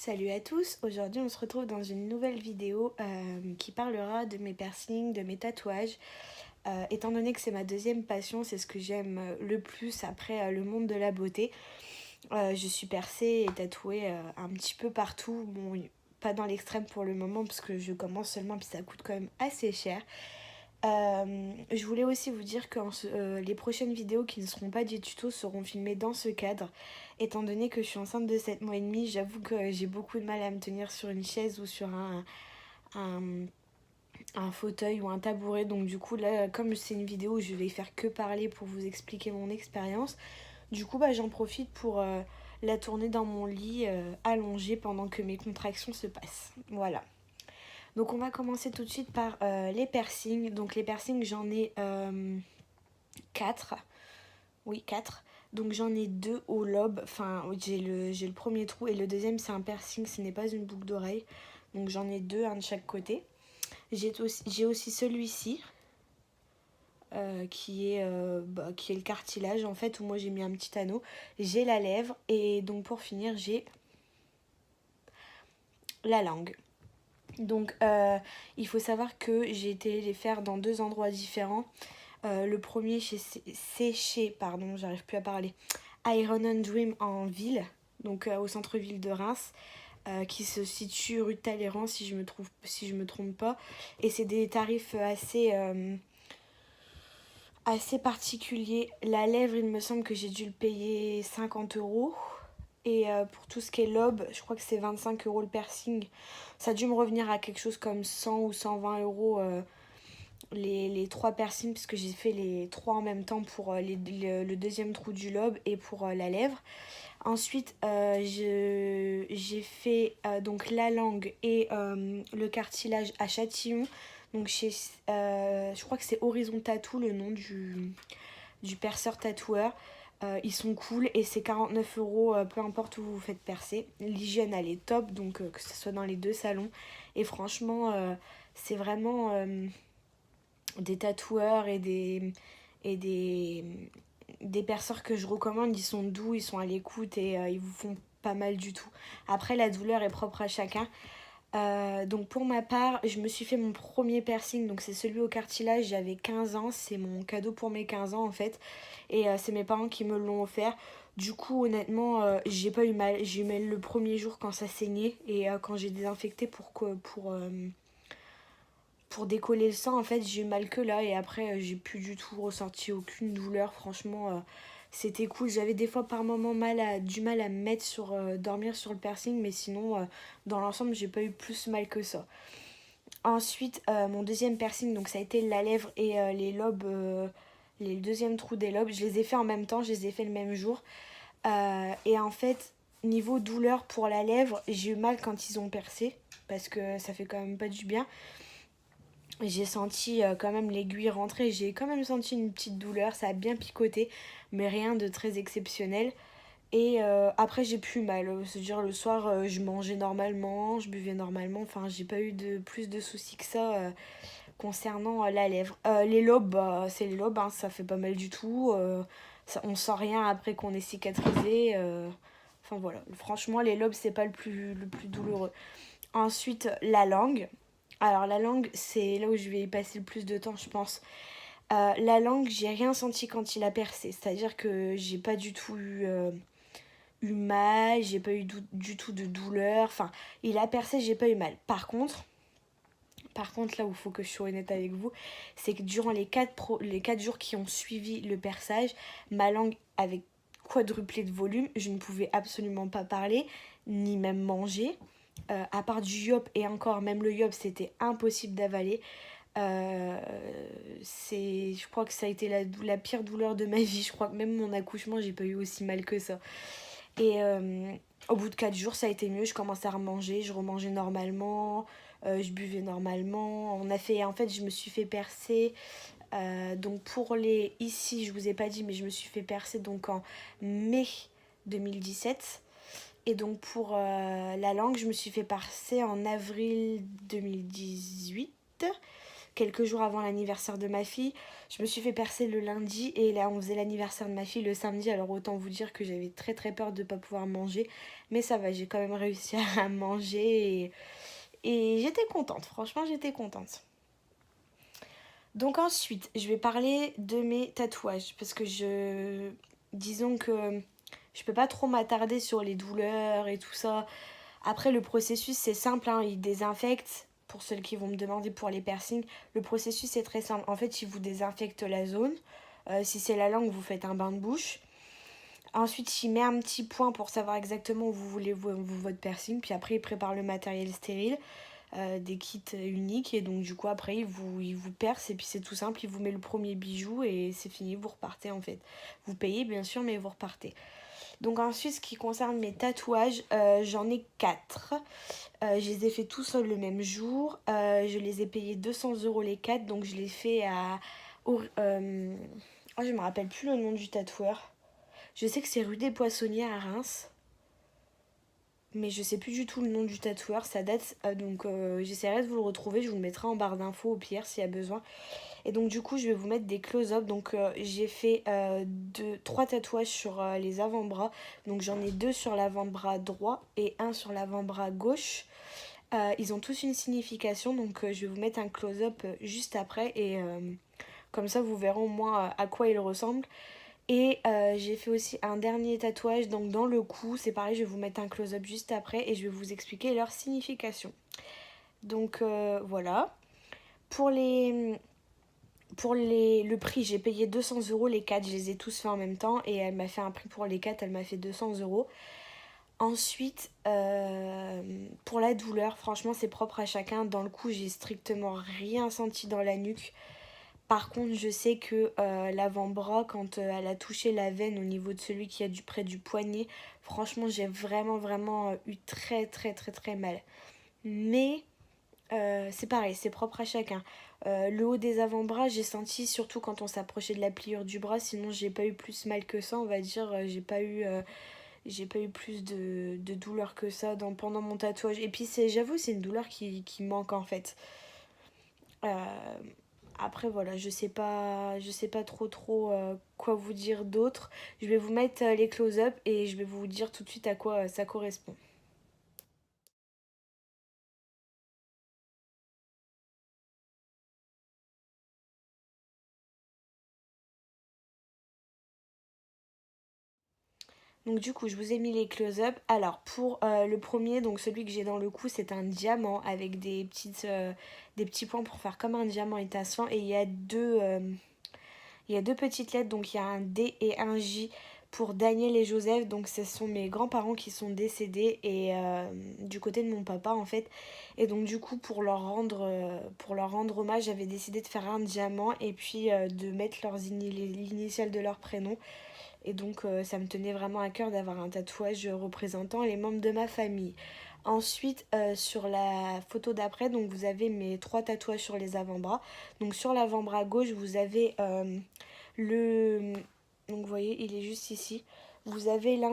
Salut à tous, aujourd'hui on se retrouve dans une nouvelle vidéo qui parlera de mes piercings, de mes tatouages. Étant donné que c'est ma deuxième passion, c'est ce que j'aime le plus après le monde de la beauté. Je suis percée et tatouée un petit peu partout, bon pas dans l'extrême pour le moment parce que je commence seulement puis ça coûte quand même assez cher. Je voulais aussi vous dire que les prochaines vidéos qui ne seront pas des tutos seront filmées dans ce cadre. Étant donné que je suis enceinte de 7 mois et demi, j'avoue que j'ai beaucoup de mal à me tenir sur une chaise ou sur un, un fauteuil ou un tabouret. Donc du coup là, comme c'est une vidéo où je vais faire que parler pour vous expliquer mon expérience, du coup j'en profite pour la tourner dans mon lit allongée pendant que mes contractions se passent. Voilà. Donc on va commencer tout de suite par les piercings. Donc les piercings j'en ai 4. Oui 4. Donc j'en ai 2 au lobe. Enfin j'ai le premier trou et le deuxième c'est un piercing, ce n'est pas une boucle d'oreille. Donc j'en ai 2, un de chaque côté. J'ai aussi celui-ci. Qui est le cartilage en fait où moi j'ai mis un petit anneau. J'ai la lèvre et donc pour finir j'ai la langue. Donc il faut savoir que j'ai été les faire dans 2 endroits différents. Le premier c'est chez, pardon, j'arrive plus à parler, Iron and Dream en ville, donc au centre-ville de Reims, qui se situe rue de Talleyrand si je me trompe pas. Et c'est des tarifs assez particuliers. La lèvre, il me semble que j'ai dû le payer 50 euros. Et pour tout ce qui est lobe, je crois que c'est 25 euros le piercing. Ça a dû me revenir à quelque chose comme 100 ou 120 euros les 3 piercings, puisque j'ai fait les 3 en même temps pour le deuxième trou du lobe et pour la lèvre. Ensuite, j'ai fait donc la langue et le cartilage à Châtillon. Donc je crois que c'est Horizon Tattoo, le nom du perceur tatoueur. Ils sont cool et c'est 49 euros peu importe où vous vous faites percer. L'hygiène elle est top, donc que ce soit dans les 2 salons. Et franchement, c'est vraiment des tatoueurs et des perceurs que je recommande. Ils sont doux, ils sont à l'écoute et ils vous font pas mal du tout. Après, la douleur est propre à chacun. Donc pour ma part, je me suis fait mon premier piercing, donc c'est celui au cartilage, j'avais 15 ans, c'est mon cadeau pour mes 15 ans en fait, et c'est mes parents qui me l'ont offert. Du coup honnêtement, j'ai pas eu mal, j'ai eu mal le premier jour quand ça saignait, et quand j'ai désinfecté pour décoller le sang, en fait j'ai eu mal que là, et après j'ai plus du tout ressenti aucune douleur, franchement c'était cool. J'avais des fois par moments du mal à me mettre dormir sur le piercing, mais sinon dans l'ensemble j'ai pas eu plus mal que ça. Ensuite mon deuxième piercing, donc ça a été la lèvre et les lobes, les deuxièmes trous des lobes, je les ai fait en même temps, je les ai fait le même jour. Et en fait niveau douleur pour la lèvre, j'ai eu mal quand ils ont percé, parce que ça fait quand même pas du bien. J'ai senti quand même l'aiguille rentrer, j'ai quand même senti une petite douleur, ça a bien picoté, mais rien de très exceptionnel. Et après j'ai plus mal, c'est-à-dire le soir je mangeais normalement, je buvais normalement, enfin j'ai pas eu de plus de soucis que ça concernant la lèvre. Les lobes, c'est les lobes, hein, ça fait pas mal du tout, on sent rien après qu'on est cicatrisé. Enfin voilà, franchement les lobes c'est pas le plus douloureux. Ensuite la langue. Alors la langue, c'est là où je vais y passer le plus de temps, je pense. La langue, j'ai rien senti quand il a percé. C'est-à-dire que j'ai pas du tout eu mal, j'ai pas eu du tout de douleur. Enfin, il a percé, j'ai pas eu mal. Par contre, là où il faut que je sois honnête avec vous, c'est que durant les 4 jours qui ont suivi le perçage, ma langue avait quadruplé de volume. Je ne pouvais absolument pas parler, ni même manger. À part du yop, et encore, même le yop, c'était impossible d'avaler. Je crois que ça a été la pire douleur de ma vie. Je crois que même mon accouchement, j'ai pas eu aussi mal que ça. Et au bout de 4 jours, ça a été mieux. Je commençais à remanger, je remangeais normalement, je buvais normalement. En fait, je me suis fait percer. Donc ici, je vous ai pas dit, mais je me suis fait percer donc en mai 2017. Et donc pour la langue, je me suis fait percer en avril 2018. quelques jours avant l'anniversaire de ma fille. Je me suis fait percer le lundi et là on faisait l'anniversaire de ma fille le samedi. Alors autant vous dire que j'avais très très peur de ne pas pouvoir manger. Mais ça va, j'ai quand même réussi à manger et j'étais contente. Franchement, j'étais contente. Donc ensuite, je vais parler de mes tatouages parce que disons que je peux pas trop m'attarder sur les douleurs et tout ça. Après, le processus, c'est simple, hein, il désinfecte. Pour ceux qui vont me demander pour les piercings, le processus est très simple. En fait, il vous désinfecte la zone. Si c'est la langue, vous faites un bain de bouche. Ensuite, il met un petit point pour savoir exactement où vous voulez votre piercing. Puis après, il prépare le matériel stérile, des kits uniques. Et donc, du coup, après, il vous perce. Et puis, c'est tout simple. Il vous met le premier bijou et c'est fini. Vous repartez, en fait. Vous payez, bien sûr, mais vous repartez. Donc ensuite, ce qui concerne mes tatouages, j'en ai 4. Je les ai fait tous le même jour. Je les ai payés 200 € les 4. Donc je les fait à... je me rappelle plus le nom du tatoueur. Je sais que c'est rue des Poissonniers à Reims. Mais je sais plus du tout le nom du tatoueur. Ça date. Donc j'essaierai de vous le retrouver. Je vous le mettrai en barre d'infos au pire s'il y a besoin. Et donc du coup je vais vous mettre des close-up. Donc j'ai fait 3 tatouages sur les avant-bras. Donc j'en ai 2 sur l'avant-bras droit et 1 sur l'avant-bras gauche. Ils ont tous une signification. Donc je vais vous mettre un close-up juste après. Et comme ça vous verrez au moins à quoi ils ressemblent. Et j'ai fait aussi un dernier tatouage donc dans le cou. C'est pareil, je vais vous mettre un close-up juste après. Et je vais vous expliquer leur signification. Donc voilà. Le prix, j'ai payé 200 € les 4, je les ai tous fait en même temps et elle m'a fait un prix pour les 4, elle m'a fait 200 €. Ensuite, pour la douleur, franchement, c'est propre à chacun. Dans le cou, j'ai strictement rien senti dans la nuque. Par contre, je sais que l'avant-bras, quand elle a touché la veine au niveau de celui qui a près du poignet, franchement, j'ai vraiment eu très très très très mal. Mais c'est pareil, c'est propre à chacun. Le haut des avant-bras, j'ai senti surtout quand on s'approchait de la pliure du bras, sinon j'ai pas eu plus mal que ça, on va dire. J'ai pas eu plus de douleur que ça pendant mon tatouage. Et puis j'avoue, c'est une douleur qui manque en fait. Euh, Après voilà, je sais pas trop quoi vous dire d'autre. Je vais vous mettre les close-up et je vais vous dire tout de suite à quoi ça correspond. Donc du coup, je vous ai mis les close-up. Alors pour le premier, donc celui que j'ai dans le cou, c'est un diamant avec des petits points pour faire comme un diamant étincelant. Et il y a deux petites lettres, donc il y a un D et un J pour Daniel et Joseph. Donc ce sont mes grands-parents qui sont décédés et du côté de mon papa en fait. Et donc du coup pour leur rendre hommage, j'avais décidé de faire un diamant et puis de mettre l'initiale de leur prénom. Et donc ça me tenait vraiment à cœur d'avoir un tatouage représentant les membres de ma famille. Ensuite, sur la photo d'après, donc vous avez mes 3 tatouages sur les avant-bras. Donc sur l'avant-bras gauche, vous avez le... Donc vous voyez, il est juste ici. Vous avez un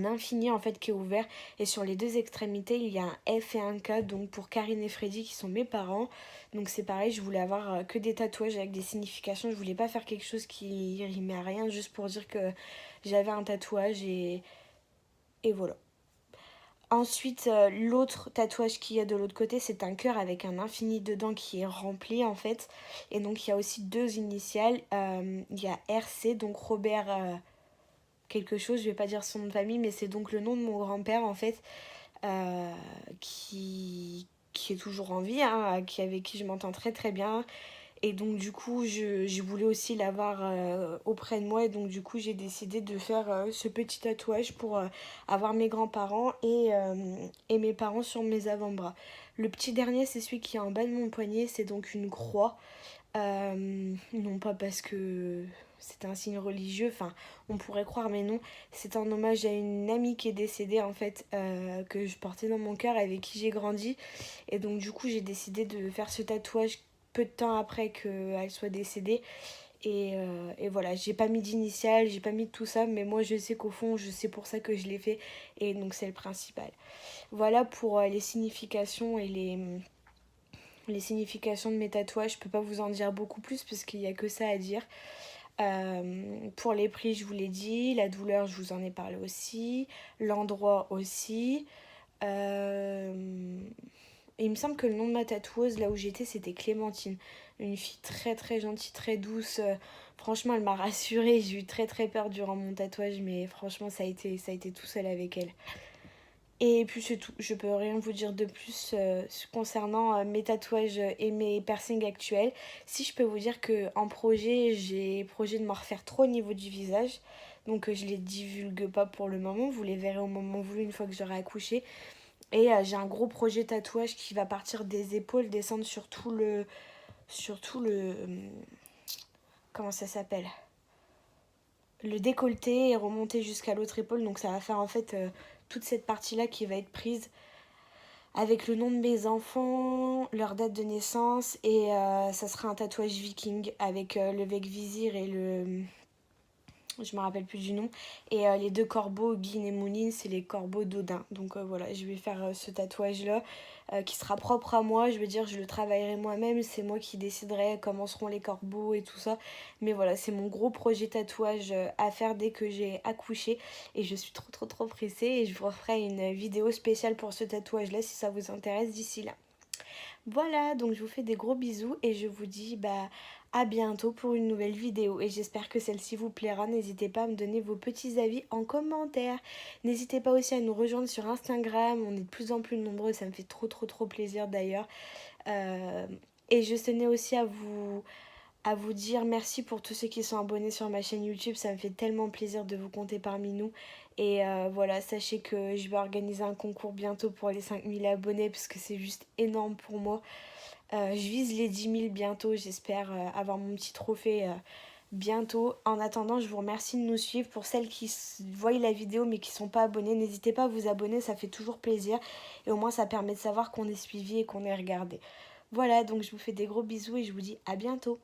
infini en fait qui est ouvert et sur les deux extrémités il y a un F et un K donc pour Karine et Freddy qui sont mes parents. Donc c'est pareil, je voulais avoir que des tatouages avec des significations, je voulais pas faire quelque chose qui rimait à rien juste pour dire que j'avais un tatouage et voilà. Ensuite, l'autre tatouage qu'il y a de l'autre côté, c'est un cœur avec un infini dedans qui est rempli en fait. Et donc il y a aussi 2 initiales. Il y a RC, donc Robert quelque chose, je vais pas dire son nom de famille, mais c'est donc le nom de mon grand-père en fait, euh, qui est toujours en vie, hein, avec qui je m'entends très très bien. Et donc du coup, je voulais aussi l'avoir auprès de moi. Et donc du coup, j'ai décidé de faire ce petit tatouage pour avoir mes grands-parents et mes parents sur mes avant-bras. Le petit dernier, c'est celui qui est en bas de mon poignet. C'est donc une croix. Non pas parce que c'est un signe religieux, enfin on pourrait croire mais non, c'est en hommage à une amie qui est décédée en fait, que je portais dans mon cœur, avec qui j'ai grandi. Et donc du coup j'ai décidé de faire ce tatouage peu de temps après qu'elle soit décédée. Et voilà, j'ai pas mis d'initiales, j'ai pas mis de tout ça, mais moi je sais qu'au fond, je sais pour ça que je l'ai fait, et donc c'est le principal. Voilà pour les significations et les significations de mes tatouages. Je peux pas vous en dire beaucoup plus parce qu'il n'y a que ça à dire. Pour les prix, je vous l'ai dit. La douleur, je vous en ai parlé aussi. L'endroit aussi. Il me semble que le nom de ma tatoueuse, là où j'étais, c'était Clémentine. Une fille très très gentille, très douce. Franchement, elle m'a rassurée. J'ai eu très très peur durant mon tatouage, mais franchement, ça a été tout seul avec elle. Et puis c'est tout. Je peux rien vous dire de plus concernant mes tatouages et mes piercings actuels. Si je peux vous dire que en projet, j'ai projet de m'en refaire trop au niveau du visage. Donc je les divulgue pas pour le moment. Vous les verrez au moment voulu une fois que j'aurai accouché. Et j'ai un gros projet tatouage qui va partir des épaules, descendre sur tout le comment ça s'appelle? Le décolleté et remonter jusqu'à l'autre épaule. Donc ça va faire en fait toute cette partie-là qui va être prise avec le nom de mes enfants, leur date de naissance et ça sera un tatouage viking avec le Vec Vizir et le... Je me rappelle plus du nom. Et les deux corbeaux, Guine et Mouline, c'est les corbeaux d'Odin. Donc voilà, je vais faire ce tatouage-là qui sera propre à moi. Je veux dire, je le travaillerai moi-même. C'est moi qui déciderai comment seront les corbeaux et tout ça. Mais voilà, c'est mon gros projet tatouage à faire dès que j'ai accouché. Et je suis trop trop trop pressée. Et je vous referai une vidéo spéciale pour ce tatouage-là si ça vous intéresse d'ici là. Voilà, donc je vous fais des gros bisous et je vous dis à bientôt pour une nouvelle vidéo. Et j'espère que celle-ci vous plaira. N'hésitez pas à me donner vos petits avis en commentaire. N'hésitez pas aussi à nous rejoindre sur Instagram. On est de plus en plus nombreux, ça me fait trop trop trop plaisir d'ailleurs. Et je tenais aussi à vous dire merci pour tous ceux qui sont abonnés sur ma chaîne YouTube. Ça me fait tellement plaisir de vous compter parmi nous. Et voilà, sachez que je vais organiser un concours bientôt pour les 5000 abonnés parce que c'est juste énorme pour moi. Je vise les 10 000 bientôt. J'espère avoir mon petit trophée bientôt. En attendant, je vous remercie de nous suivre. Pour celles qui voient la vidéo mais qui ne sont pas abonnées, n'hésitez pas à vous abonner. Ça fait toujours plaisir. Et au moins, ça permet de savoir qu'on est suivi et qu'on est regardé. Voilà, donc je vous fais des gros bisous et je vous dis à bientôt.